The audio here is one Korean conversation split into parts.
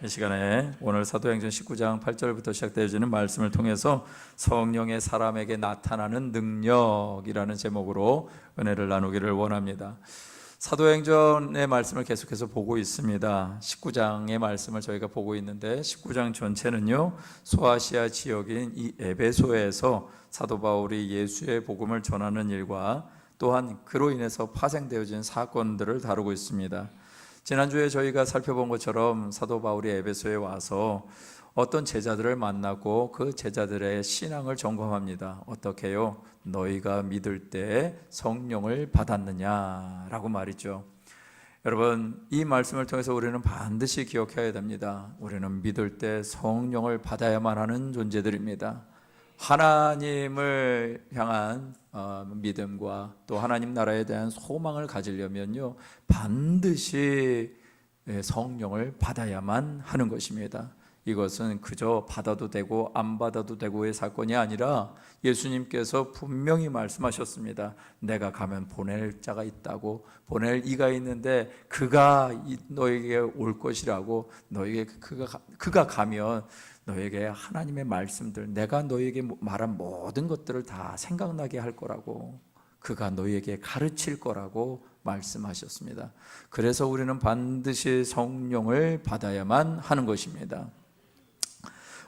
이 시간에 오늘 사도행전 19장 8절부터 시작되어지는 말씀을 통해서 성령의 사람에게 나타나는 능력이라는 제목으로 은혜를 나누기를 원합니다. 사도행전의 말씀을 계속해서 보고 있습니다. 19장의 말씀을 저희가 보고 있는데 19장 전체는요, 소아시아 지역인 이 에베소에서 사도 바울이 예수의 복음을 전하는 일과 또한 그로 인해서 파생되어진 사건들을 다루고 있습니다. 지난주에 저희가 살펴본 것처럼 사도 바울이 에베소에 와서 어떤 제자들을 만나고 그 제자들의 신앙을 점검합니다. 어떻게요? 너희가 믿을 때 성령을 받았느냐라고 말이죠. 여러분, 이 말씀을 통해서 우리는 반드시 기억해야 됩니다. 우리는 믿을 때 성령을 받아야만 하는 존재들입니다. 하나님을 향한 믿음과 또 하나님 나라에 대한 소망을 가지려면요, 반드시 성령을 받아야만 하는 것입니다. 이것은 그저 받아도 되고 안 받아도 되고의 사건이 아니라 예수님께서 분명히 말씀하셨습니다. 내가 가면 보낼 자가 있다고, 보낼 이가 있는데 그가 너에게 올 것이라고, 너에게 그가 가면 너에게 하나님의 말씀들, 내가 너에게 말한 모든 것들을 다 생각나게 할 거라고, 그가 너에게 가르칠 거라고 말씀하셨습니다. 그래서 우리는 반드시 성령을 받아야만 하는 것입니다.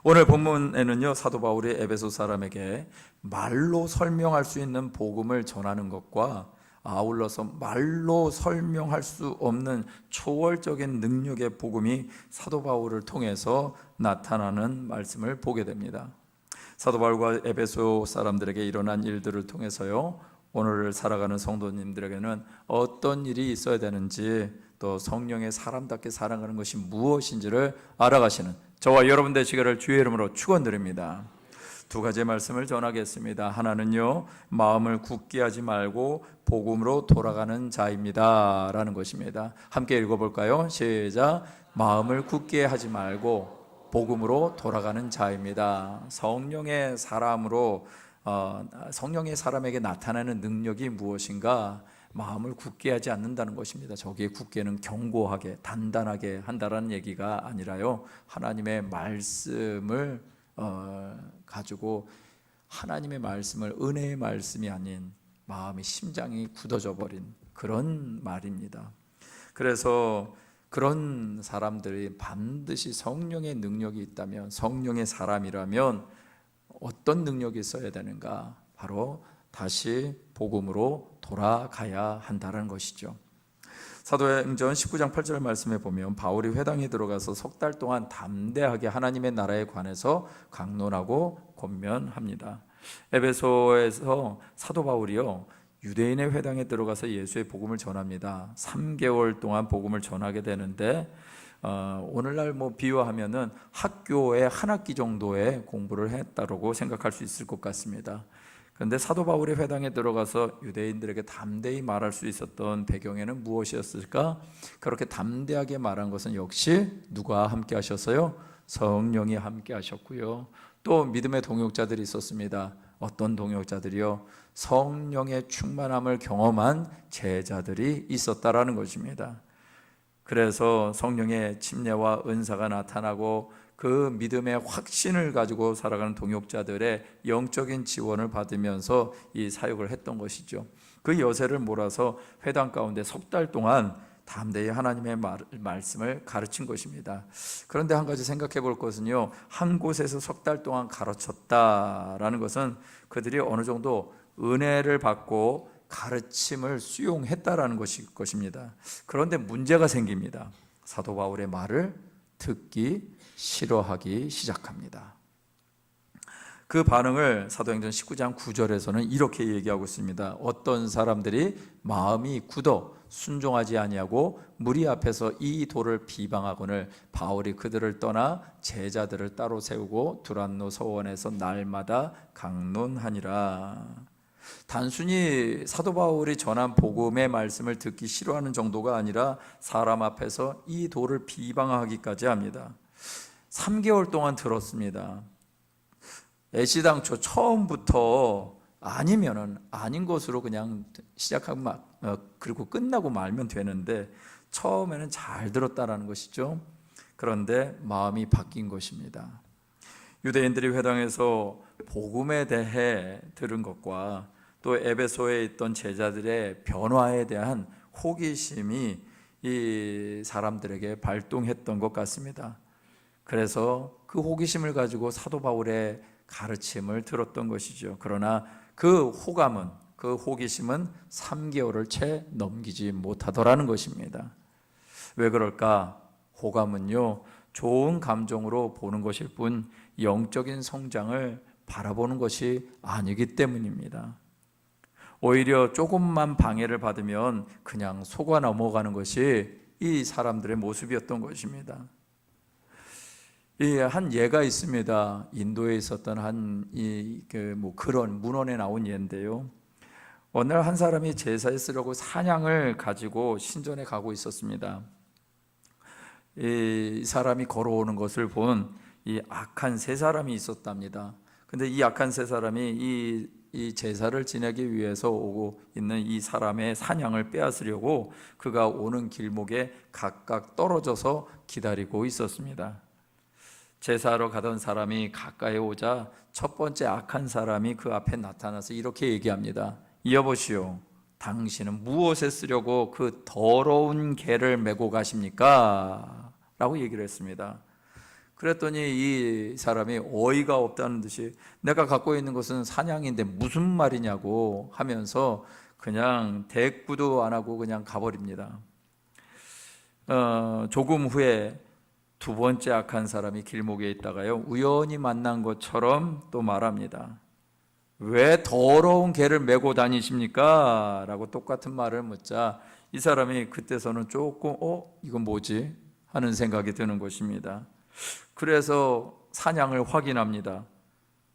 오늘 본문에는요, 사도 바울이 에베소 사람에게 말로 설명할 수 있는 복음을 전하는 것과 아울러서 말로 설명할 수 없는 초월적인 능력의 복음이 사도 바울을 통해서 나타나는 말씀을 보게 됩니다. 사도 바울과 에베소 사람들에게 일어난 일들을 통해서요, 오늘 살아가는 성도님들에게는 어떤 일이 있어야 되는지, 또 성령의 사람답게 살아가는 것이 무엇인지를 알아가시는 저와 여러분 되시기를 주의 이름으로 축원드립니다. 두 가지 말씀을 전하겠습니다. 하나는요, 마음을 굳게 하지 말고 복음으로 돌아가는 자입니다 라는 것입니다. 함께 읽어볼까요? 시작. 마음을 굳게 하지 말고 복음으로 돌아가는 자입니다. 성령의 사람에게 나타나는 능력이 무엇인가? 마음을 굳게 하지 않는다는 것입니다. 저기에 굳게는 견고하게, 단단하게 한다는 얘기가 아니라요, 하나님의 말씀을 가지고 하나님의 말씀을, 은혜의 말씀이 아닌 마음이, 심장이 굳어져 버린 그런 말입니다. 그래서 그런 사람들이 반드시 성령의 능력이 있다면, 성령의 사람이라면 어떤 능력이 있어야 되는가? 바로 다시 복음으로 돌아가야 한다는 것이죠. 사도행전 19장 8절 말씀에 보면 바울이 회당에 들어가서 석 달 동안 담대하게 하나님의 나라에 관해서 강론하고 권면합니다. 에베소에서 사도 바울이요, 유대인의 회당에 들어가서 예수의 복음을 전합니다. 3개월 동안 복음을 전하게 되는데 오늘날 비유하면은 학교에 한 학기 정도의 공부를 했다고 생각할 수 있을 것 같습니다. 그런데 사도 바울이 회당에 들어가서 유대인들에게 담대히 말할 수 있었던 배경에는 무엇이었을까? 그렇게 담대하게 말한 것은 역시 누가 함께 하셨어요? 성령이 함께 하셨고요, 또 믿음의 동역자들이 있었습니다. 어떤 동역자들이요? 성령의 충만함을 경험한 제자들이 있었다라는 것입니다. 그래서 성령의 침례와 은사가 나타나고 그 믿음의 확신을 가지고 살아가는 동역자들의 영적인 지원을 받으면서 이 사역을 했던 것이죠. 그 여세를 몰아서 회당 가운데 석 달 동안 담대히 하나님의 말씀을 가르친 것입니다. 그런데 한 가지 생각해 볼 것은요, 한 곳에서 석 달 동안 가르쳤다라는 것은 그들이 어느 정도 은혜를 받고 가르침을 수용했다라는 것입니다. 그런데 문제가 생깁니다. 사도 바울의 말을 듣기 싫어하기 시작합니다. 그 반응을 사도행전 19장 9절에서는 이렇게 얘기하고 있습니다. 어떤 사람들이 마음이 굳어 순종하지 아니하고 무리 앞에서 이 도를 비방하거늘 바울이 그들을 떠나 제자들을 따로 세우고 두란노 서원에서 날마다 강론하니라. 단순히 사도 바울이 전한 복음의 말씀을 듣기 싫어하는 정도가 아니라 사람 앞에서 이 도를 비방하기까지 합니다. 3개월 동안 들었습니다. 애시당초 처음부터 아니면은 아닌 것으로 그냥 시작하고 그리고 끝나고 말면 되는데 처음에는 잘 들었다라는 것이죠. 그런데 마음이 바뀐 것입니다. 유대인들이 회당에서 복음에 대해 들은 것과 또 에베소에 있던 제자들의 변화에 대한 호기심이 이 사람들에게 발동했던 것 같습니다. 그래서 그 호기심을 가지고 사도 바울의 가르침을 들었던 것이죠. 그러나 그 호기심은 3개월을 채 넘기지 못하더라는 것입니다. 왜 그럴까? 호감은요, 좋은 감정으로 보는 것일 뿐 영적인 성장을 바라보는 것이 아니기 때문입니다. 오히려 조금만 방해를 받으면 그냥 속아 넘어가는 것이 이 사람들의 모습이었던 것입니다. 한 예가 있습니다. 인도에 있었던 그런 문헌에 나온 예인데요. 어느 날 한 사람이 제사에 쓰려고 산양을 가지고 신전에 가고 있었습니다. 이 사람이 걸어오는 것을 본 이 악한 세 사람이 있었답니다. 근데 이 악한 세 사람이 이 제사를 지내기 위해서 오고 있는 이 사람의 산양을 빼앗으려고 그가 오는 길목에 각각 떨어져서 기다리고 있었습니다. 제사하러 가던 사람이 가까이 오자 첫 번째 악한 사람이 그 앞에 나타나서 이렇게 얘기합니다. 여보시오, 당신은 무엇에 쓰려고 그 더러운 개를 메고 가십니까? 라고 얘기를 했습니다. 그랬더니 이 사람이 어이가 없다는 듯이 내가 갖고 있는 것은 산양인데 무슨 말이냐고 하면서 그냥 대꾸도 안 하고 그냥 가버립니다. 조금 후에 두 번째 악한 사람이 길목에 있다가요, 우연히 만난 것처럼 또 말합니다. 왜 더러운 개를 메고 다니십니까? 라고 똑같은 말을 묻자 이 사람이 그때서는 조금 이건 뭐지? 하는 생각이 드는 것입니다. 그래서 산양을 확인합니다.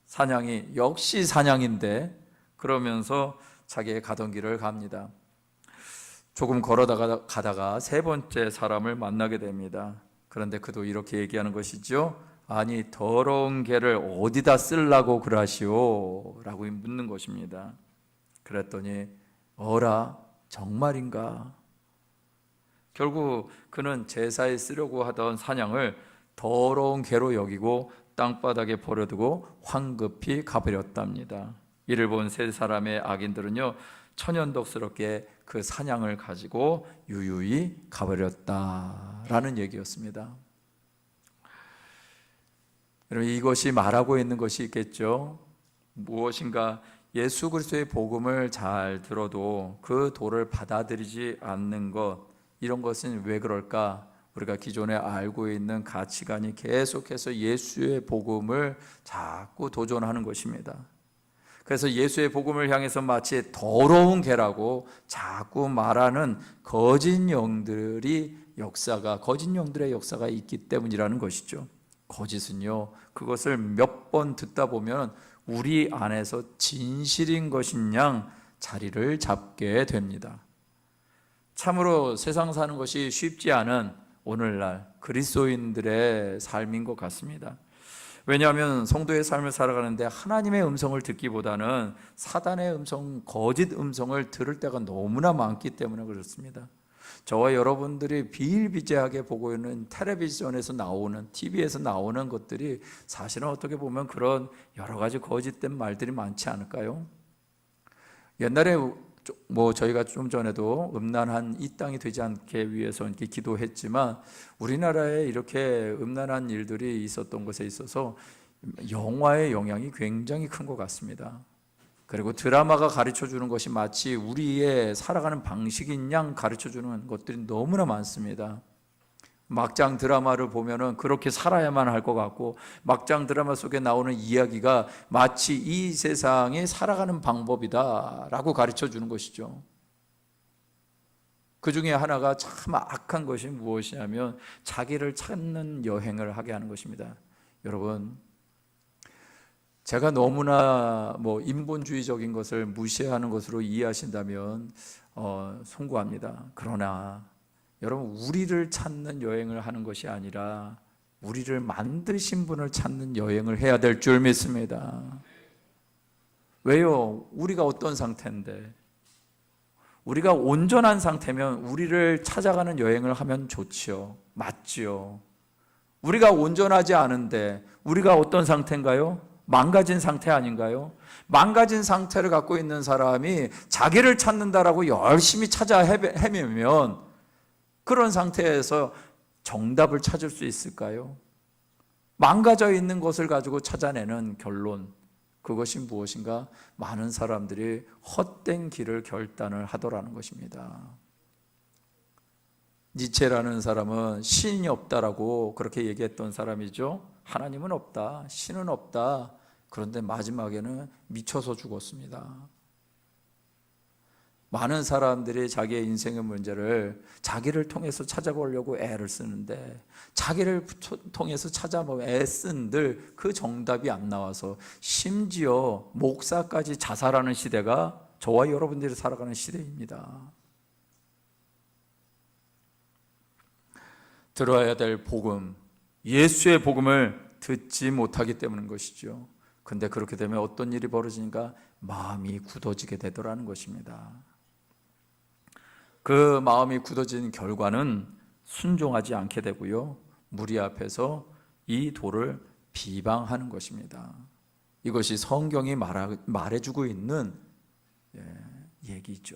산양이 역시 산양인데 그러면서 자기의 가던 길을 갑니다. 조금 가다가 세 번째 사람을 만나게 됩니다. 그런데 그도 이렇게 얘기하는 것이죠. 아니, 더러운 개를 어디다 쓰려고 그러시오? 라고 묻는 것입니다. 그랬더니 어라, 정말인가? 결국 그는 제사에 쓰려고 하던 산양을 더러운 개로 여기고 땅바닥에 버려두고 황급히 가버렸답니다. 이를 본 세 사람의 악인들은요, 천연덕스럽게 그 산양을 가지고 유유히 가버렸다라는 얘기였습니다. 여러분, 이것이 말하고 있는 것이 있겠죠. 무엇인가 예수 그리스도의 복음을 잘 들어도 그 도를 받아들이지 않는 것, 이런 것은 왜 그럴까? 우리가 기존에 알고 있는 가치관이 계속해서 예수의 복음을 자꾸 도전하는 것입니다. 그래서 예수의 복음을 향해서 마치 더러운 개라고 자꾸 말하는 거짓 영들의 역사가 있기 때문이라는 것이죠. 거짓은요, 그것을 몇 번 듣다 보면 우리 안에서 진실인 것인 양 자리를 잡게 됩니다. 참으로 세상 사는 것이 쉽지 않은 오늘날 그리스도인들의 삶인 것 같습니다. 왜냐하면 성도의 삶을 살아가는데 하나님의 음성을 듣기보다는 사단의 음성, 거짓 음성을 들을 때가 너무나 많기 때문에 그렇습니다. 저와 여러분들이 비일비재하게 보고 있는 텔레비전에서 나오는, TV에서 나오는 것들이 사실은 어떻게 보면 그런 여러 가지 거짓된 말들이 많지 않을까요? 옛날에 저희가 좀 전에도 음란한 이 땅이 되지 않게 위해서 이렇게 기도했지만 우리나라에 이렇게 음란한 일들이 있었던 것에 있어서 영화의 영향이 굉장히 큰 것 같습니다. 그리고 드라마가 가르쳐주는 것이 마치 우리의 살아가는 방식인 양 가르쳐주는 것들이 너무나 많습니다. 막장 드라마를 보면은 그렇게 살아야만 할 것 같고, 막장 드라마 속에 나오는 이야기가 마치 이 세상에 살아가는 방법이다라고 가르쳐 주는 것이죠. 그 중에 하나가 참 악한 것이 무엇이냐면 자기를 찾는 여행을 하게 하는 것입니다. 여러분, 제가 너무나 인본주의적인 것을 무시하는 것으로 이해하신다면 송구합니다. 그러나 여러분, 우리를 찾는 여행을 하는 것이 아니라 우리를 만드신 분을 찾는 여행을 해야 될 줄 믿습니다. 왜요? 우리가 어떤 상태인데? 우리가 온전한 상태면 우리를 찾아가는 여행을 하면 좋지요. 맞지요. 우리가 온전하지 않은데 우리가 어떤 상태인가요? 망가진 상태 아닌가요? 망가진 상태를 갖고 있는 사람이 자기를 찾는다라고 열심히 찾아 헤매면 그런 상태에서 정답을 찾을 수 있을까요? 망가져 있는 것을 가지고 찾아내는 결론, 그것이 무엇인가? 많은 사람들이 헛된 길을 결단을 하더라는 것입니다. 니체라는 사람은 신이 없다라고 그렇게 얘기했던 사람이죠. 하나님은 없다, 신은 없다. 그런데 마지막에는 미쳐서 죽었습니다. 많은 사람들이 자기의 인생의 문제를 자기를 통해서 찾아보려고 애를 쓰는데 자기를 통해서 찾아보면 애쓴들 그 정답이 안 나와서 심지어 목사까지 자살하는 시대가 저와 여러분들이 살아가는 시대입니다. 들어야 될 복음, 예수의 복음을 듣지 못하기 때문인 것이죠. 근데 그렇게 되면 어떤 일이 벌어지니까 마음이 굳어지게 되더라는 것입니다. 그 마음이 굳어진 결과는 순종하지 않게 되고요, 무리 앞에서 이 돌을 비방하는 것입니다. 이것이 성경이 말해주고 있는 얘기죠.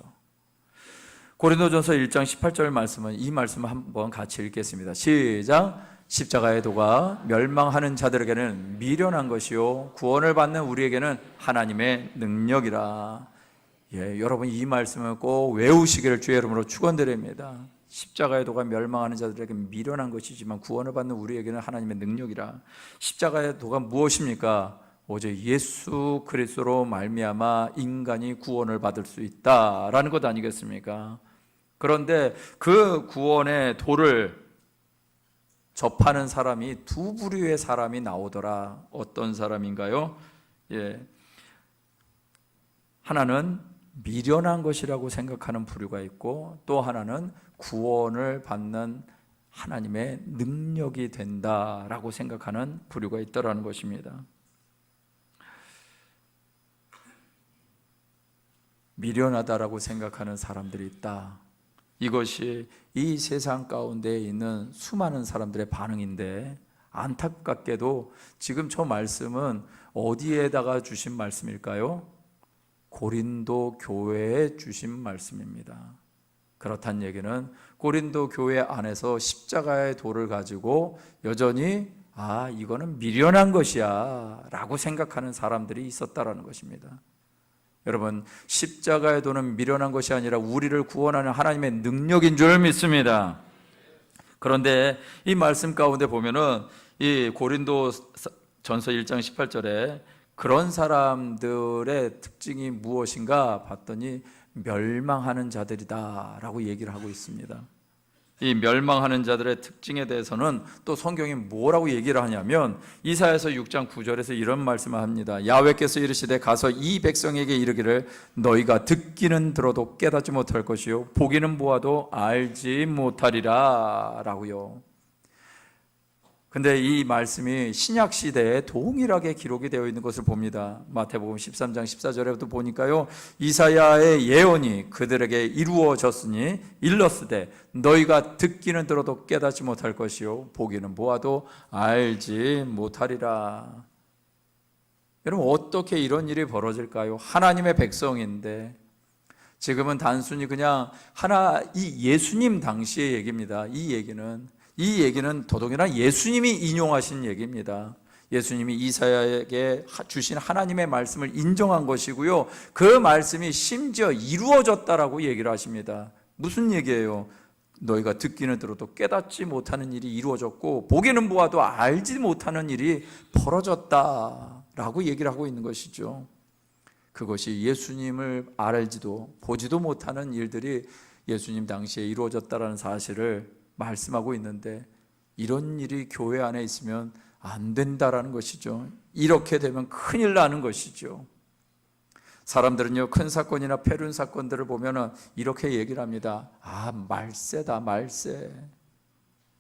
고린도전서 1장 18절 말씀은 이 말씀을 한번 같이 읽겠습니다. 시작. 십자가의 도가 멸망하는 자들에게는 미련한 것이요 구원을 받는 우리에게는 하나님의 능력이라. 여러분 이 말씀을 꼭 외우시기를 주의 이름으로 축원드립니다. 십자가의 도가 멸망하는 자들에게 미련한 것이지만 구원을 받는 우리에게는 하나님의 능력이라. 십자가의 도가 무엇입니까? 오직 예수 그리스도로 말미암아 인간이 구원을 받을 수 있다라는 것 아니겠습니까? 그런데 그 구원의 도를 접하는 사람이 두 부류의 사람이 나오더라. 어떤 사람인가요? 하나는 미련한 것이라고 생각하는 부류가 있고, 또 하나는 구원을 받는 하나님의 능력이 된다라고 생각하는 부류가 있더라는 것입니다. 미련하다라고 생각하는 사람들이 있다. 이것이 이 세상 가운데 있는 수많은 사람들의 반응인데, 안타깝게도 지금 저 말씀은 어디에다가 주신 말씀일까요? 고린도 교회에 주신 말씀입니다. 그렇다는 얘기는 고린도 교회 안에서 십자가의 도를 가지고 여전히 이거는 미련한 것이야 라고 생각하는 사람들이 있었다라는 것입니다. 여러분, 십자가의 도는 미련한 것이 아니라 우리를 구원하는 하나님의 능력인 줄 믿습니다. 그런데 이 말씀 가운데 보면은 이 고린도전서 1장 18절에 그런 사람들의 특징이 무엇인가 봤더니 멸망하는 자들이다 라고 얘기를 하고 있습니다. 이 멸망하는 자들의 특징에 대해서는 또 성경이 뭐라고 얘기를 하냐면 이사야서 6장 9절에서 이런 말씀을 합니다. 야훼께서 이르시되 가서 이 백성에게 이르기를 너희가 듣기는 들어도 깨닫지 못할 것이요 보기는 보아도 알지 못하리라 라고요. 근데 이 말씀이 신약 시대에 동일하게 기록이 되어 있는 것을 봅니다. 마태복음 13장 14절에도 보니까요, 이사야의 예언이 그들에게 이루어졌으니 일렀으되 너희가 듣기는 들어도 깨닫지 못할 것이요 보기는 보아도 알지 못하리라. 여러분, 어떻게 이런 일이 벌어질까요? 하나님의 백성인데, 지금은 단순히 그냥 이 예수님 당시의 얘기입니다. 이 얘기는 더더구나 예수님이 인용하신 얘기입니다. 예수님이 이사야에게 주신 하나님의 말씀을 인정한 것이고요, 그 말씀이 심지어 이루어졌다라고 얘기를 하십니다. 무슨 얘기예요? 너희가 듣기는 들어도 깨닫지 못하는 일이 이루어졌고 보기는 보아도 알지 못하는 일이 벌어졌다라고 얘기를 하고 있는 것이죠. 그것이 예수님을 알지도 보지도 못하는 일들이 예수님 당시에 이루어졌다라는 사실을 말씀하고 있는데, 이런 일이 교회 안에 있으면 안 된다라는 것이죠. 이렇게 되면 큰일 나는 것이죠. 사람들은요, 큰 사건이나 폐륜 사건들을 보면 이렇게 얘기를 합니다. 말세다, 말세.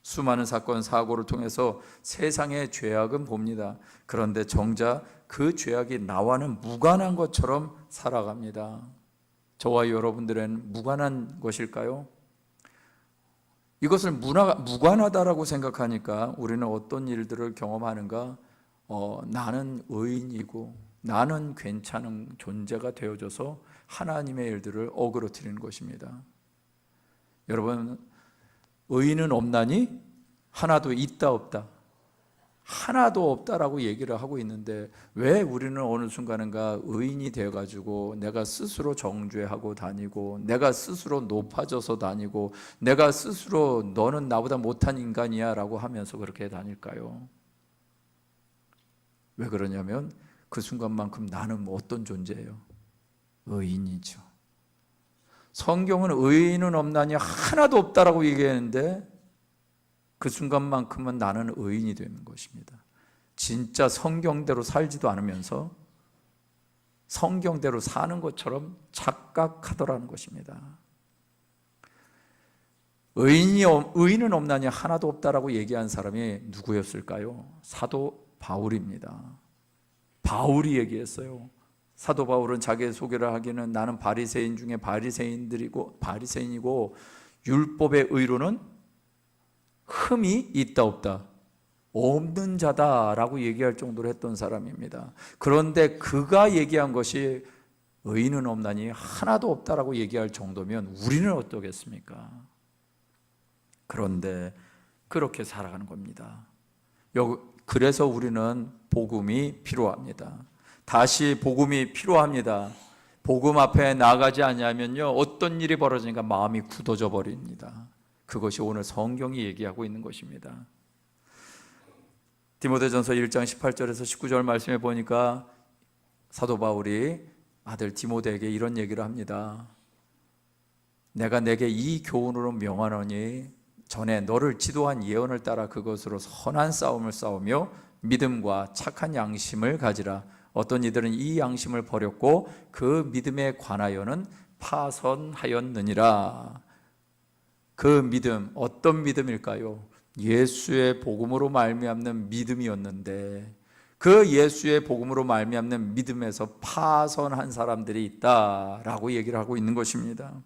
수많은 사건 사고를 통해서 세상의 죄악은 봅니다. 그런데 정작 그 죄악이 나와는 무관한 것처럼 살아갑니다. 저와 여러분들은 무관한 것일까요? 이것을 무관하다라고 생각하니까 우리는 어떤 일들을 경험하는가? 나는 의인이고 나는 괜찮은 존재가 되어져서 하나님의 일들을 어그러뜨리는 것입니다. 여러분, 의인은 없나니? 하나도 있다 없다? 하나도 없다라고 얘기를 하고 있는데 왜 우리는 어느 순간인가 의인이 되어가지고 내가 스스로 정죄하고 다니고 내가 스스로 높아져서 다니고 내가 스스로 너는 나보다 못한 인간이야 라고 하면서 그렇게 다닐까요? 왜 그러냐면 그 순간만큼 나는 어떤 존재예요? 의인이죠. 성경은 의인은 없나니 하나도 없다라고 얘기했는데 그 순간만큼은 나는 의인이 되는 것입니다. 진짜 성경대로 살지도 않으면서 성경대로 사는 것처럼 착각하더라는 것입니다. 의인은 없나니 하나도 없다라고 얘기한 사람이 누구였을까요? 사도 바울입니다. 바울이 얘기했어요. 사도 바울은 자기 소개를 하기는 나는 바리새인 중에 바리새인이고 율법의 의로는 흠이 있다 없다? 없는 자다라고 얘기할 정도로 했던 사람입니다. 그런데 그가 얘기한 것이 의인은 없나니 하나도 없다라고 얘기할 정도면 우리는 어떠겠습니까? 그런데 그렇게 살아가는 겁니다. 그래서 우리는 복음이 필요합니다. 다시 복음이 필요합니다. 복음 앞에 나가지 않으면요 어떤 일이 벌어지니까 마음이 굳어져 버립니다. 그것이 오늘 성경이 얘기하고 있는 것입니다. 디모데전서 1장 18절에서 19절 말씀에 보니까 사도 바울이 아들 디모데에게 이런 얘기를 합니다. 내가 내게 이 교훈으로 명하노니 전에 너를 지도한 예언을 따라 그것으로 선한 싸움을 싸우며 믿음과 착한 양심을 가지라. 어떤 이들은 이 양심을 버렸고 그 믿음에 관하여는 파선하였느니라. 그 믿음, 어떤 믿음일까요? 예수의 복음으로 말미암는 믿음이었는데 그 예수의 복음으로 말미암는 믿음에서 파선한 사람들이 있다라고 얘기를 하고 있는 것입니다.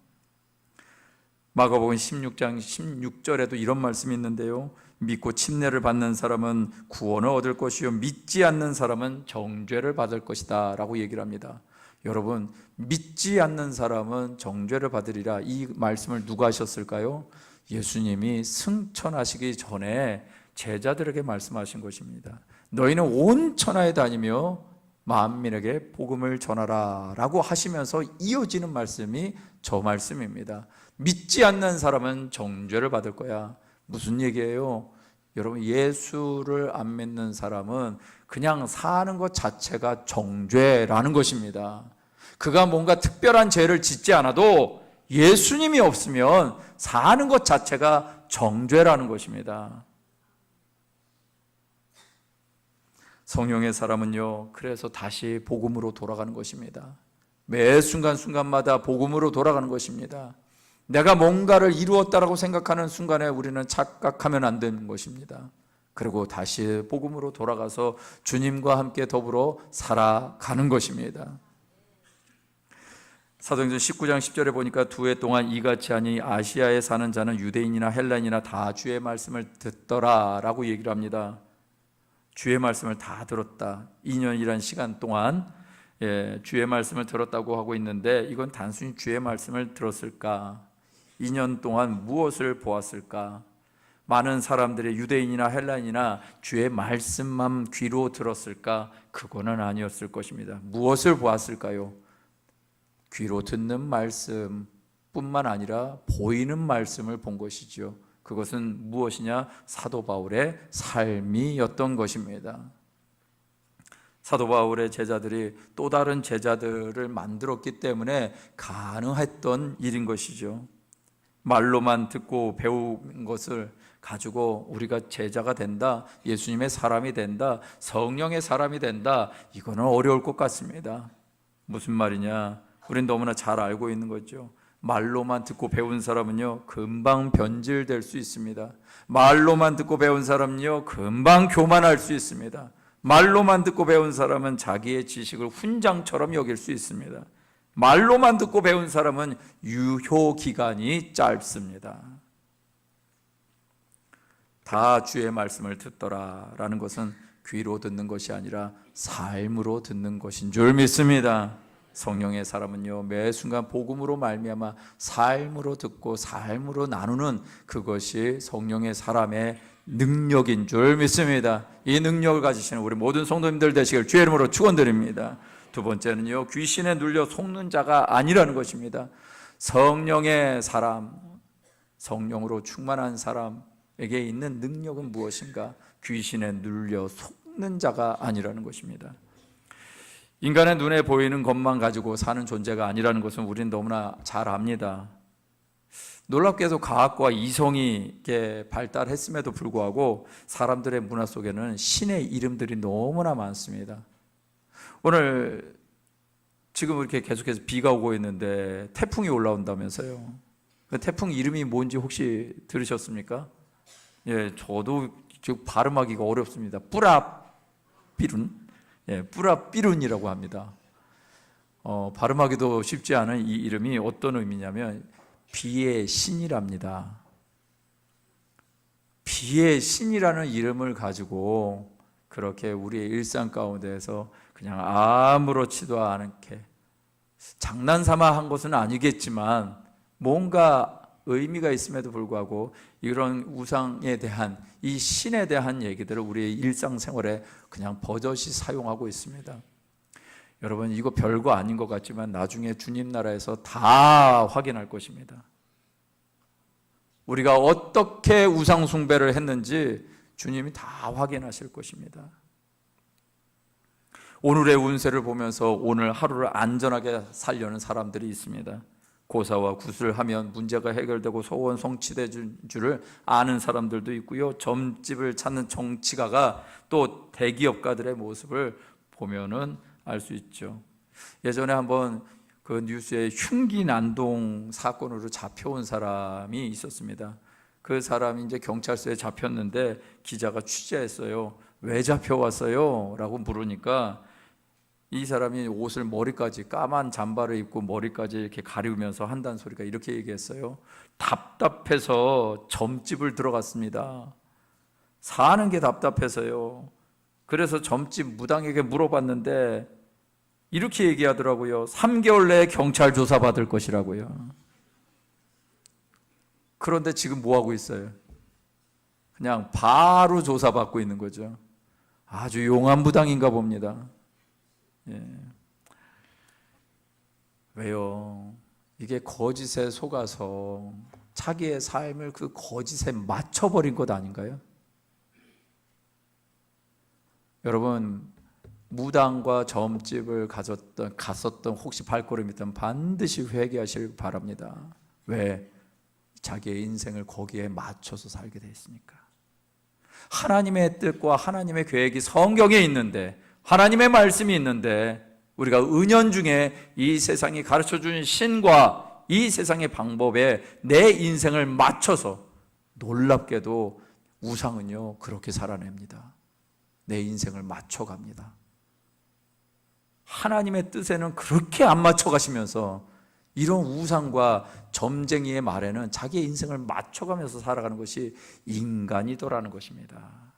마가복음 16장 16절에도 이런 말씀이 있는데요. 믿고 침례를 받는 사람은 구원을 얻을 것이요 믿지 않는 사람은 정죄를 받을 것이다 라고 얘기를 합니다. 여러분, 믿지 않는 사람은 정죄를 받으리라, 이 말씀을 누가 하셨을까요? 예수님이 승천하시기 전에 제자들에게 말씀하신 것입니다. 너희는 온 천하에 다니며 만민에게 복음을 전하라 라고 하시면서 이어지는 말씀이 저 말씀입니다. 믿지 않는 사람은 정죄를 받을 거야. 무슨 얘기예요? 여러분, 예수를 안 믿는 사람은 그냥 사는 것 자체가 정죄라는 것입니다. 그가 뭔가 특별한 죄를 짓지 않아도 예수님이 없으면 사는 것 자체가 정죄라는 것입니다. 성령의 사람은요, 그래서 다시 복음으로 돌아가는 것입니다. 매 순간순간마다 복음으로 돌아가는 것입니다. 내가 뭔가를 이루었다라고 생각하는 순간에 우리는 착각하면 안 되는 것입니다. 그리고 다시 복음으로 돌아가서 주님과 함께 더불어 살아가는 것입니다. 사도행전 19장 10절에 보니까 두 해 동안 이같이 하니 아시아에 사는 자는 유대인이나 헬라인이나 다 주의 말씀을 듣더라 라고 얘기를 합니다. 주의 말씀을 다 들었다. 2년이란 시간 동안 주의 말씀을 들었다고 하고 있는데 이건 단순히 주의 말씀을 들었을까? 2년 동안 무엇을 보았을까? 많은 사람들이 유대인이나 헬라인이나 주의 말씀만 귀로 들었을까? 그거는 아니었을 것입니다. 무엇을 보았을까요? 귀로 듣는 말씀뿐만 아니라 보이는 말씀을 본 것이죠. 그것은 무엇이냐? 사도 바울의 삶이었던 것입니다. 사도 바울의 제자들이 또 다른 제자들을 만들었기 때문에 가능했던 일인 것이죠. 말로만 듣고 배운 것을 가지고 우리가 제자가 된다, 예수님의 사람이 된다, 성령의 사람이 된다, 이거는 어려울 것 같습니다. 무슨 말이냐? 우린 너무나 잘 알고 있는 거죠. 말로만 듣고 배운 사람은요 금방 변질될 수 있습니다. 말로만 듣고 배운 사람은요 금방 교만할 수 있습니다. 말로만 듣고 배운 사람은 자기의 지식을 훈장처럼 여길 수 있습니다. 말로만 듣고 배운 사람은 유효 기간이 짧습니다. 다 주의 말씀을 듣더라라는 것은 귀로 듣는 것이 아니라 삶으로 듣는 것인 줄 믿습니다. 성령의 사람은요, 매 순간 복음으로 말미암아 삶으로 듣고 삶으로 나누는 그것이 성령의 사람의 능력인 줄 믿습니다. 이 능력을 가지시는 우리 모든 성도님들 되시길 주의 이름으로 축원드립니다. 두 번째는요, 귀신에 눌려 속는 자가 아니라는 것입니다. 성령의 사람, 성령으로 충만한 사람에게 있는 능력은 무엇인가? 귀신에 눌려 속는 자가 아니라는 것입니다. 인간의 눈에 보이는 것만 가지고 사는 존재가 아니라는 것은 우리는 너무나 잘 압니다. 놀랍게도 과학과 이성이 발달했음에도 불구하고 사람들의 문화 속에는 신의 이름들이 너무나 많습니다. 오늘 지금 이렇게 계속해서 비가 오고 있는데 태풍이 올라온다면서요. 그 태풍 이름이 뭔지 혹시 들으셨습니까? 예, 저도 지금 발음하기가 어렵습니다. 뿌라비룬, 예, 뿌라비룬이라고 합니다. 발음하기도 쉽지 않은 이 이름이 어떤 의미냐면 비의 신이랍니다. 비의 신이라는 이름을 가지고 그렇게 우리의 일상 가운데에서 그냥 아무렇지도 않게 장난삼아 한 것은 아니겠지만 뭔가 의미가 있음에도 불구하고 이런 우상에 대한, 이 신에 대한 얘기들을 우리의 일상생활에 그냥 버젓이 사용하고 있습니다. 여러분, 이거 별거 아닌 것 같지만 나중에 주님 나라에서 다 확인할 것입니다. 우리가 어떻게 우상 숭배를 했는지 주님이 다 확인하실 것입니다. 오늘의 운세를 보면서 오늘 하루를 안전하게 살려는 사람들이 있습니다. 고사와 굿을 하면 문제가 해결되고 소원 성취된 줄을 아는 사람들도 있고요, 점집을 찾는 정치가가 또 대기업가들의 모습을 보면은 알 수 있죠. 예전에 한번 그 뉴스에 흉기 난동 사건으로 잡혀온 사람이 있었습니다. 그 사람이 이제 경찰서에 잡혔는데 기자가 취재했어요. 왜 잡혀왔어요? 라고 물으니까 이 사람이 옷을 머리까지, 까만 잠바를 입고 머리까지 이렇게 가리우면서 한다는 소리가 이렇게 얘기했어요. 답답해서 점집을 들어갔습니다. 사는 게 답답해서요. 그래서 점집 무당에게 물어봤는데 이렇게 얘기하더라고요. 3개월 내에 경찰 조사 받을 것이라고요. 그런데 지금 뭐 하고 있어요? 그냥 바로 조사받고 있는 거죠. 아주 용한 무당인가 봅니다. 예. 왜요? 이게 거짓에 속아서 자기의 삶을 그 거짓에 맞춰버린 것 아닌가요? 여러분, 무당과 점집을 갔었던 혹시 발걸음이 있다면 반드시 회개하시길 바랍니다. 왜? 자기의 인생을 거기에 맞춰서 살게 돼 있으니까. 하나님의 뜻과 하나님의 계획이 성경에 있는데, 하나님의 말씀이 있는데, 우리가 은연중에 이 세상이 가르쳐주는 신과 이 세상의 방법에 내 인생을 맞춰서, 놀랍게도 우상은요 그렇게 살아냅니다. 내 인생을 맞춰갑니다. 하나님의 뜻에는 그렇게 안 맞춰가시면서 이런 우상과 점쟁이의 말에는 자기의 인생을 맞춰가면서 살아가는 것이 인간이더라는 것입니다.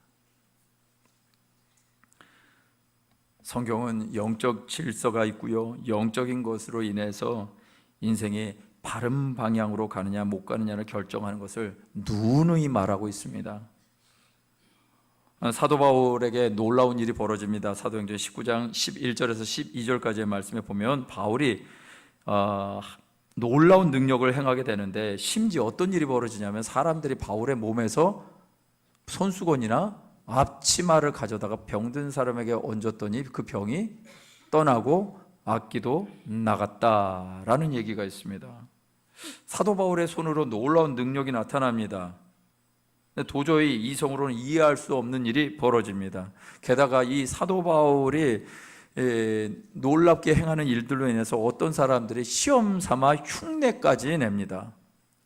성경은 영적 질서가 있고요, 영적인 것으로 인해서 인생이 바른 방향으로 가느냐 못 가느냐를 결정하는 것을 누누이 말하고 있습니다. 사도 바울에게 놀라운 일이 벌어집니다. 사도행전 19장 11절에서 12절까지의 말씀에 보면 바울이 놀라운 능력을 행하게 되는데, 심지어 어떤 일이 벌어지냐면 사람들이 바울의 몸에서 손수건이나 앞치마를 가져다가 병든 사람에게 얹었더니 그 병이 떠나고 악기도 나갔다라는 얘기가 있습니다. 사도 바울의 손으로 놀라운 능력이 나타납니다. 도저히 이성으로는 이해할 수 없는 일이 벌어집니다. 게다가 이 사도 바울이 놀랍게 행하는 일들로 인해서 어떤 사람들이 시험 삼아 흉내까지 냅니다.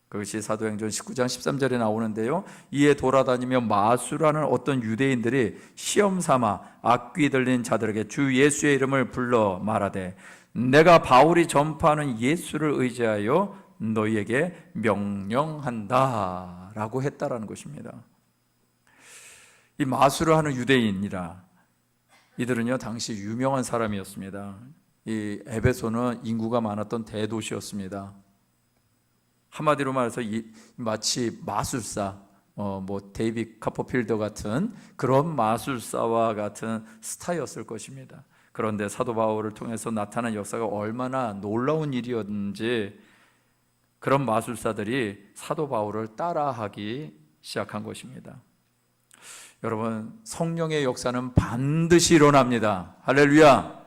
그것이 사도행전 19장 13절에 나오는데요, 이에 돌아다니며 마수라는 어떤 유대인들이 시험 삼아 악귀 들린 자들에게 주 예수의 이름을 불러 말하되 내가 바울이 전파하는 예수를 의지하여 너희에게 명령한다 라고 했다라는 것입니다. 이 마술을 하는 유대인이라, 이들은요 당시 유명한 사람이었습니다. 이 에베소는 인구가 많았던 대도시였습니다. 한마디로 말해서 마치 마술사, 데이빗 카퍼필더 같은 그런 마술사와 같은 스타였을 것입니다. 그런데 사도 바울을 통해서 나타난 역사가 얼마나 놀라운 일이었는지 그런 마술사들이 사도 바울을 따라하기 시작한 것입니다. 여러분, 성령의 역사는 반드시 일어납니다. 할렐루야.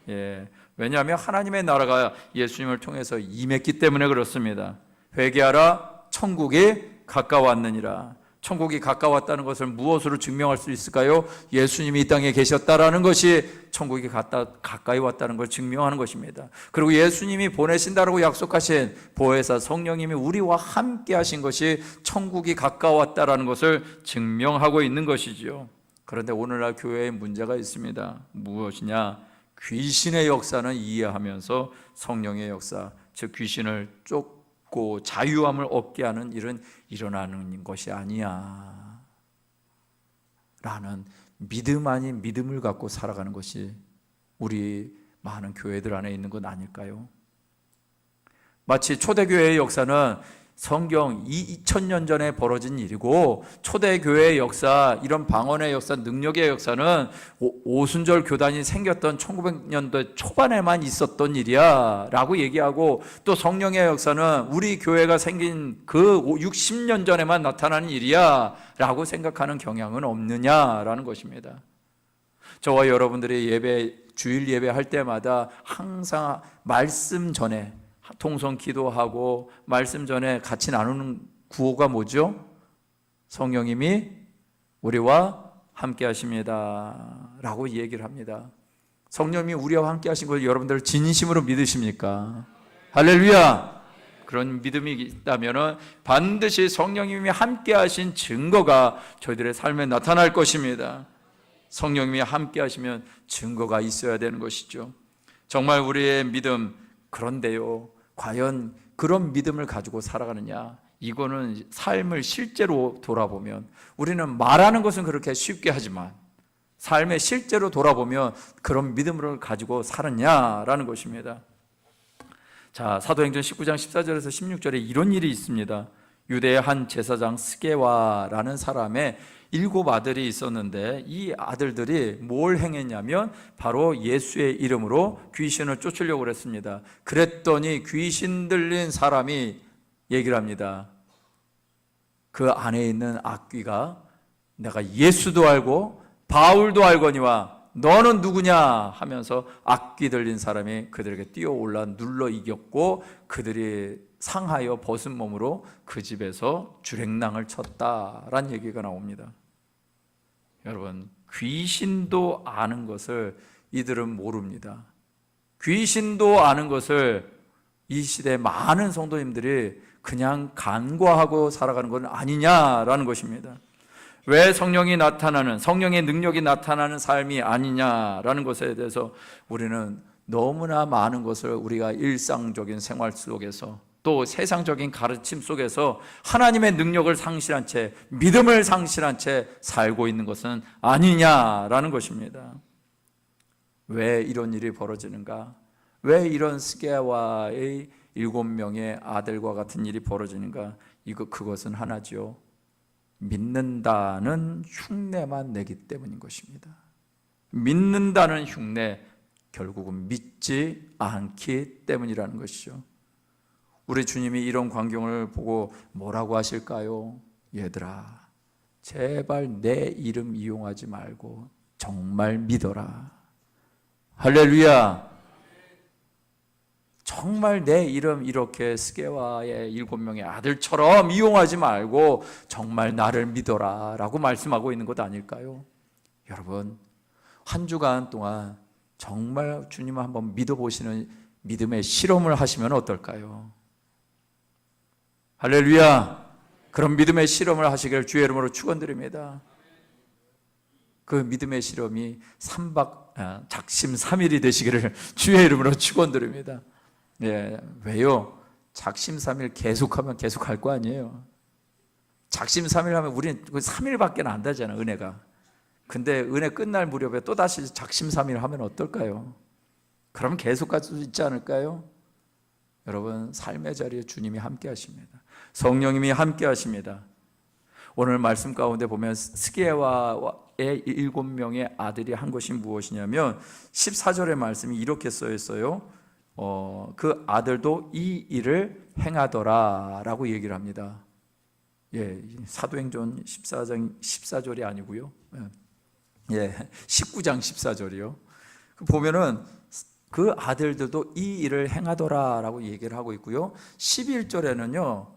예, 왜냐하면 하나님의 나라가 예수님을 통해서 임했기 때문에 그렇습니다. 회개하라, 천국이 가까웠느니라. 천국이 가까웠다는 것을 무엇으로 증명할 수 있을까요? 예수님이 이 땅에 계셨다라는 것이 천국이 가까이 왔다는 걸 증명하는 것입니다. 그리고 예수님이 보내신다라고 약속하신 보혜사 성령님이 우리와 함께 하신 것이 천국이 가까웠다라는 것을 증명하고 있는 것이지요. 그런데 오늘날 교회에 문제가 있습니다. 무엇이냐? 귀신의 역사는 이해하면서 성령의 역사, 즉 귀신을 쫓고 자유함을 얻게 하는 일은 일어나는 것이 아니야 라는 믿음 아닌 믿음을 갖고 살아가는 것이 우리 많은 교회들 안에 있는 건 아닐까요? 마치 초대교회의 역사는 성경 2000년 전에 벌어진 일이고, 초대교회의 역사, 이런 방언의 역사, 능력의 역사는 오순절 교단이 생겼던 1900년대 초반에만 있었던 일이야 라고 얘기하고, 또 성령의 역사는 우리 교회가 생긴 그 60년 전에만 나타나는 일이야 라고 생각하는 경향은 없느냐라는 것입니다. 저와 여러분들이 주일 예배 할 때마다 항상 말씀 전에 통성 기도하고 말씀 전에 같이 나누는 구호가 뭐죠? 성령님이 우리와 함께 하십니다 라고 얘기를 합니다. 성령님이 우리와 함께 하신 걸 여러분들 진심으로 믿으십니까? 할렐루야! 그런 믿음이 있다면 반드시 성령님이 함께 하신 증거가 저희들의 삶에 나타날 것입니다. 성령님이 함께 하시면 증거가 있어야 되는 것이죠. 정말 우리의 믿음, 그런데요, 과연 그런 믿음을 가지고 살아가느냐? 이거는 삶을 실제로 돌아보면, 우리는 말하는 것은 그렇게 쉽게 하지만 삶에 실제로 돌아보면 그런 믿음을 가지고 살았냐라는 것입니다. 자, 사도행전 19장 14절에서 16절에 이런 일이 있습니다. 유대의 한 제사장 스게와라는 사람의 7 아들이 있었는데, 이 아들들이 뭘 행했냐면 바로 예수의 이름으로 귀신을 쫓으려고 그랬습니다. 그랬더니 귀신 들린 사람이 얘기를 합니다. 그 안에 있는 악귀가 내가 예수도 알고 바울도 알거니와 너는 누구냐 하면서 악귀 들린 사람이 그들에게 뛰어올라 눌러 이겼고, 그들이 상하여 벗은 몸으로 그 집에서 주랭랑을 쳤다라는 얘기가 나옵니다. 여러분, 귀신도 아는 것을 이들은 모릅니다. 귀신도 아는 것을 이 시대 많은 성도님들이 그냥 간과하고 살아가는 건 아니냐라는 것입니다. 왜 성령이 나타나는, 성령의 능력이 나타나는 삶이 아니냐라는 것에 대해서 우리는 너무나 많은 것을 우리가 일상적인 생활 속에서 또 세상적인 가르침 속에서 하나님의 능력을 상실한 채, 믿음을 상실한 채 살고 있는 것은 아니냐라는 것입니다. 왜 이런 일이 벌어지는가? 왜 이런 스게와의 7명의 아들과 같은 일이 벌어지는가? 그것은 하나죠. 믿는다는 흉내만 내기 때문인 것입니다. 믿는다는 흉내, 결국은 믿지 않기 때문이라는 것이죠. 우리 주님이 이런 광경을 보고 뭐라고 하실까요? 얘들아, 제발 내 이름 이용하지 말고 정말 믿어라. 할렐루야. 정말 내 이름 이렇게 스게와의 7명의 아들처럼 이용하지 말고 정말 나를 믿어라 라고 말씀하고 있는 것 아닐까요? 여러분, 한 주간 동안 정말 주님을 한번 믿어보시는 믿음의 실험을 하시면 어떨까요? 할렐루야. 그런 믿음의 실험을 하시기를 주의 이름으로 축원드립니다. 그 믿음의 실험이 작심삼일이 되시기를 주의 이름으로 축원드립니다. 예, 왜요? 작심삼일 계속하면 계속 할 거 아니에요. 작심삼일 하면 우리는 3일밖에 안 되잖아, 은혜가. 근데 은혜 끝날 무렵에 또다시 작심삼일 하면 어떨까요? 그럼 계속 갈 수 있지 않을까요? 여러분, 삶의 자리에 주님이 함께 하십니다. 성령님이 함께 하십니다. 오늘 말씀 가운데 보면 스게와의 7명의 아들이 한 것이 무엇이냐면 14절의 말씀이 이렇게 써 있어요. 그 아들도 이 일을 행하더라 라고 얘기를 합니다. 사도행전 14장 14절이 아니고요. 19장 14절이요. 보면은 그 아들들도 이 일을 행하더라 라고 얘기를 하고 있고요. 11절에는요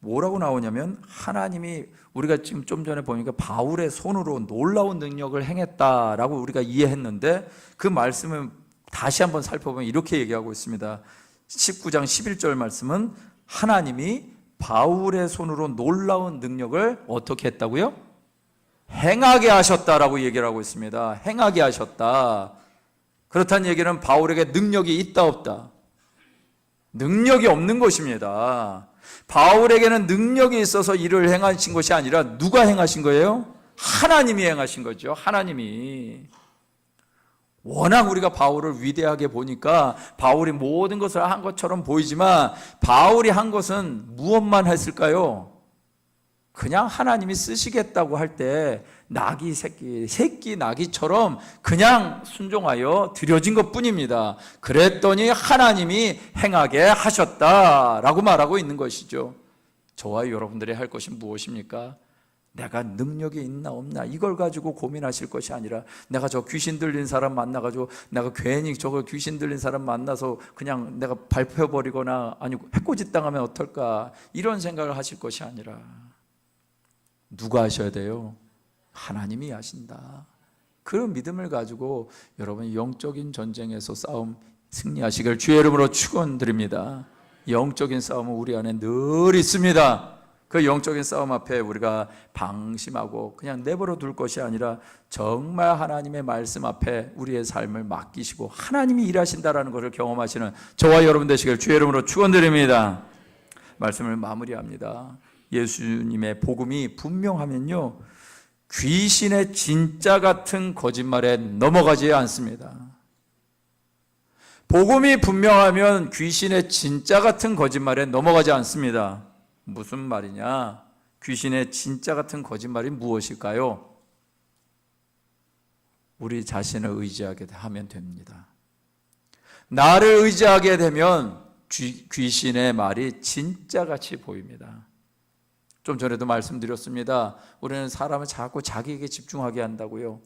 뭐라고 나오냐면, 하나님이, 우리가 지금 좀 전에 보니까 바울의 손으로 놀라운 능력을 행했다라고 우리가 이해했는데, 그 말씀을 다시 한번 살펴보면 이렇게 얘기하고 있습니다. 19장 11절 말씀은 하나님이 바울의 손으로 놀라운 능력을 어떻게 했다고요? 행하게 하셨다라고 얘기를 하고 있습니다. 행하게 하셨다. 그렇다는 얘기는 바울에게 능력이 있다 없다? 능력이 없는 것입니다. 바울에게는 능력이 있어서 일을 행하신 것이 아니라 누가 행하신 거예요? 하나님이 행하신 거죠. 하나님이. 워낙 우리가 바울을 위대하게 보니까 바울이 모든 것을 한 것처럼 보이지만, 바울이 한 것은 무엇만 했을까요? 그냥 하나님이 쓰시겠다고 할 때 나귀 새끼 나귀처럼 그냥 순종하여 드려진 것뿐입니다. 그랬더니 하나님이 행하게 하셨다라고 말하고 있는 것이죠. 저와 여러분들이 할 것이 무엇입니까? 내가 능력이 있나 없나 이걸 가지고 고민하실 것이 아니라, 내가 저 귀신 들린 사람 만나가지고 내가 괜히 저거 귀신 들린 사람 만나서 그냥 내가 밟혀버리거나, 아니 해코지 당하면 어떨까, 이런 생각을 하실 것이 아니라, 누가 하셔야 돼요? 하나님이 하신다. 그런 믿음을 가지고 여러분 영적인 전쟁에서 싸움 승리하시길 주의 이름으로 축원드립니다. 영적인 싸움은 우리 안에 늘 있습니다. 그 영적인 싸움 앞에 우리가 방심하고 그냥 내버려 둘 것이 아니라, 정말 하나님의 말씀 앞에 우리의 삶을 맡기시고 하나님이 일하신다라는 것을 경험하시는 저와 여러분 되시길 주의 이름으로 축원드립니다. 말씀을 마무리합니다. 예수님의 복음이 분명하면요, 귀신의 진짜 같은 거짓말에 넘어가지 않습니다. 복음이 분명하면 귀신의 진짜 같은 거짓말에 넘어가지 않습니다. 무슨 말이냐? 귀신의 진짜 같은 거짓말이 무엇일까요? 우리 자신을 의지하게 하면 됩니다. 나를 의지하게 되면 귀신의 말이 진짜같이 보입니다. 좀 전에도 말씀드렸습니다. 우리는 사람을 자꾸 자기에게 집중하게 한다고요.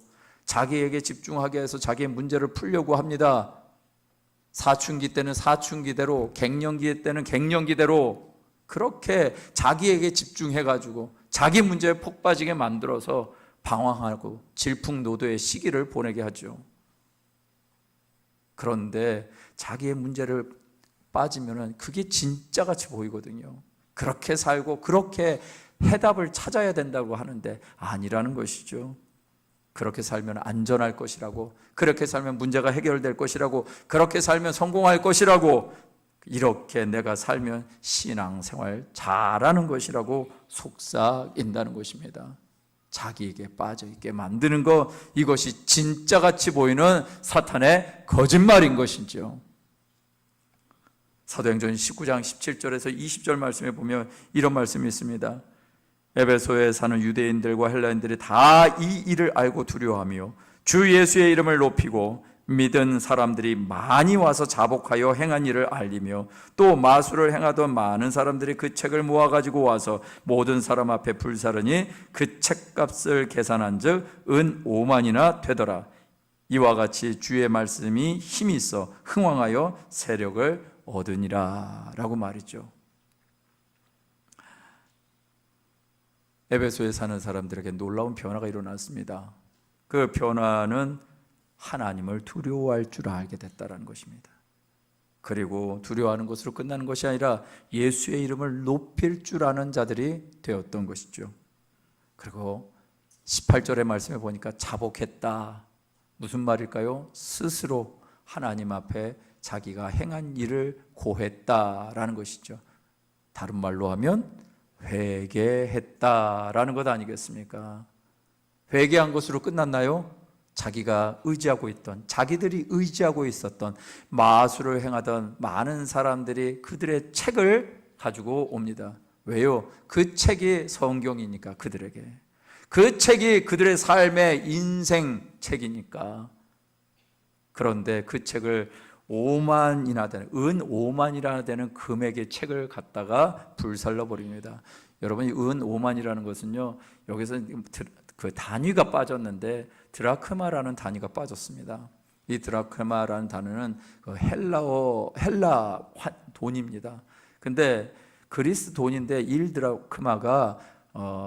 자기에게 집중하게 해서 자기의 문제를 풀려고 합니다. 사춘기 때는 사춘기대로, 갱년기 때는 갱년기대로 그렇게 자기에게 집중해가지고 자기 문제에 폭 빠지게 만들어서 방황하고 질풍노도의 시기를 보내게 하죠. 그런데 자기의 문제를 빠지면 그게 진짜같이 보이거든요. 그렇게 살고 그렇게 해답을 찾아야 된다고 하는데 아니라는 것이죠. 그렇게 살면 안전할 것이라고, 그렇게 살면 문제가 해결될 것이라고, 그렇게 살면 성공할 것이라고, 이렇게 내가 살면 신앙생활 잘하는 것이라고 속삭인다는 것입니다. 자기에게 빠져있게 만드는 것, 이것이 진짜같이 보이는 사탄의 거짓말인 것이죠. 사도행전 19장 17절에서 20절 말씀에 보면 이런 말씀이 있습니다. 에베소에 사는 유대인들과 헬라인들이 다 이 일을 알고 두려워하며 주 예수의 이름을 높이고 믿은 사람들이 많이 와서 자복하여 행한 일을 알리며, 또 마술을 행하던 많은 사람들이 그 책을 모아가지고 와서 모든 사람 앞에 불사르니 그 책값을 계산한 즉 은 5만이나 되더라. 이와 같이 주의 말씀이 힘이 있어 흥왕하여 세력을 얻으니라 라고 말이죠. 에베소에 사는 사람들에게 놀라운 변화가 일어났습니다. 그 변화는 하나님을 두려워할 줄 알게 됐다는 것입니다. 그리고 두려워하는 것으로 끝나는 것이 아니라 예수의 이름을 높일 줄 아는 자들이 되었던 것이죠. 그리고 18절의 말씀에 보니까 자복했다. 무슨 말일까요? 스스로 하나님 앞에 자기가 행한 일을 고했다라는 것이죠. 다른 말로 하면 회개했다라는 것 아니겠습니까? 회개한 것으로 끝났나요? 자기가 의지하고 있던, 자기들이 의지하고 있었던, 마술을 행하던 많은 사람들이 그들의 책을 가지고 옵니다. 왜요? 그 책이 성경이니까, 그들에게. 그 책이 그들의 삶의 인생 책이니까. 그런데 그 책을 5만이나 되는, 은 5만이나 되는 금액의 책을 갖다가 불살라 버립니다. 여러분, 이 은 5만이라는 것은요, 여기서 그 단위가 빠졌는데 드라크마라는 단위가 빠졌습니다. 이 드라크마라는 단어는 헬라 돈입니다. 근데 그리스 돈인데 1드라크마가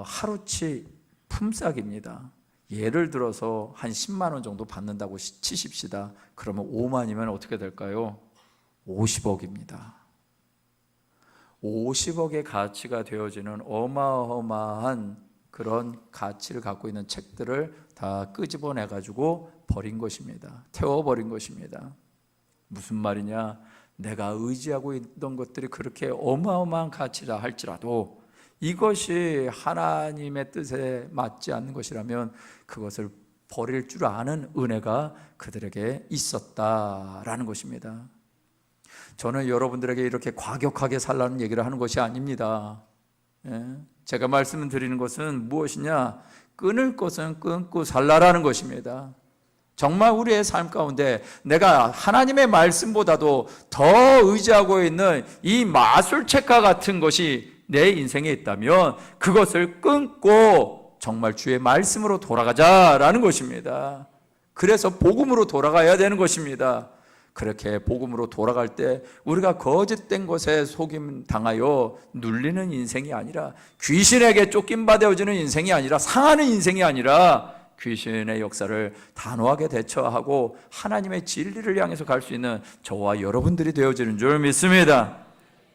하루치 품삯입니다. 예를 들어서 한 10만 원 정도 받는다고 치십시다. 그러면 5만이면 어떻게 될까요? 50억입니다. 50억의 가치가 되어지는 어마어마한 그런 가치를 갖고 있는 책들을 다 끄집어내 가지고 버린 것입니다. 태워버린 것입니다. 무슨 말이냐? 내가 의지하고 있던 것들이 그렇게 어마어마한 가치라 할지라도 이것이 하나님의 뜻에 맞지 않는 것이라면 그것을 버릴 줄 아는 은혜가 그들에게 있었다라는 것입니다. 저는 여러분들에게 이렇게 과격하게 살라는 얘기를 하는 것이 아닙니다. 제가 말씀드리는 것은 무엇이냐? 끊을 것은 끊고 살라라는 것입니다. 정말 우리의 삶 가운데 내가 하나님의 말씀보다도 더 의지하고 있는 이 마술책과 같은 것이 내 인생에 있다면 그것을 끊고 정말 주의 말씀으로 돌아가자라는 것입니다. 그래서 복음으로 돌아가야 되는 것입니다. 그렇게 복음으로 돌아갈 때 우리가 거짓된 것에 속임 당하여 눌리는 인생이 아니라, 귀신에게 쫓김받아지는 인생이 아니라, 상하는 인생이 아니라 귀신의 역사를 단호하게 대처하고 하나님의 진리를 향해서 갈 수 있는 저와 여러분들이 되어지는 줄 믿습니다.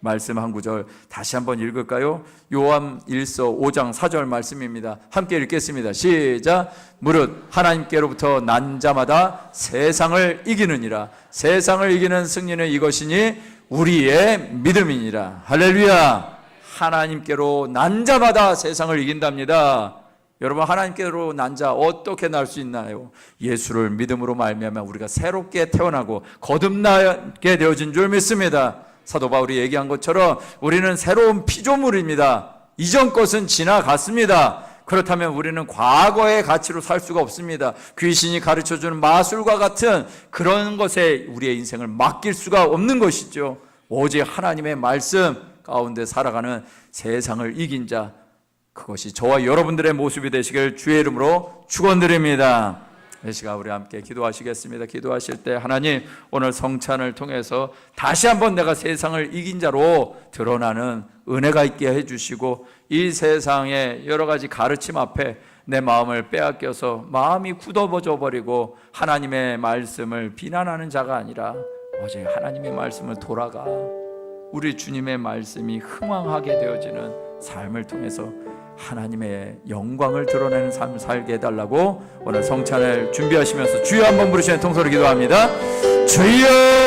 말씀 한 구절 다시 한번 읽을까요? 요한 1서 5장 4절 말씀입니다. 함께 읽겠습니다. 시작. 무릇 하나님께로부터 난 자마다 세상을 이기느니라. 세상을 이기는 승리는 이것이니 우리의 믿음이니라. 할렐루야. 하나님께로 난 자마다 세상을 이긴답니다. 여러분, 하나님께로 난 자 어떻게 날 수 있나요? 예수를 믿음으로 말미암아 우리가 새롭게 태어나고 거듭나게 되어진 줄 믿습니다. 사도 바울이 얘기한 것처럼 우리는 새로운 피조물입니다. 이전 것은 지나갔습니다. 그렇다면 우리는 과거의 가치로 살 수가 없습니다. 귀신이 가르쳐주는 마술과 같은 그런 것에 우리의 인생을 맡길 수가 없는 것이죠. 오직 하나님의 말씀 가운데 살아가는 세상을 이긴 자, 그것이 저와 여러분들의 모습이 되시길 주의 이름으로 축원드립니다. 이 시간 우리 함께 기도하시겠습니다. 기도하실 때 하나님, 오늘 성찬을 통해서 다시 한번 내가 세상을 이긴 자로 드러나는 은혜가 있게 해주시고, 이 세상의 여러 가지 가르침 앞에 내 마음을 빼앗겨서 마음이 굳어져 버리고 하나님의 말씀을 비난하는 자가 아니라 오직 하나님의 말씀을 돌아가 우리 주님의 말씀이 흥왕하게 되어지는 삶을 통해서 하나님의 영광을 드러내는 삶을 살게 해달라고 오늘 성찬을 준비하시면서 주여 한번 부르시는 통소리 기도합니다. 주여!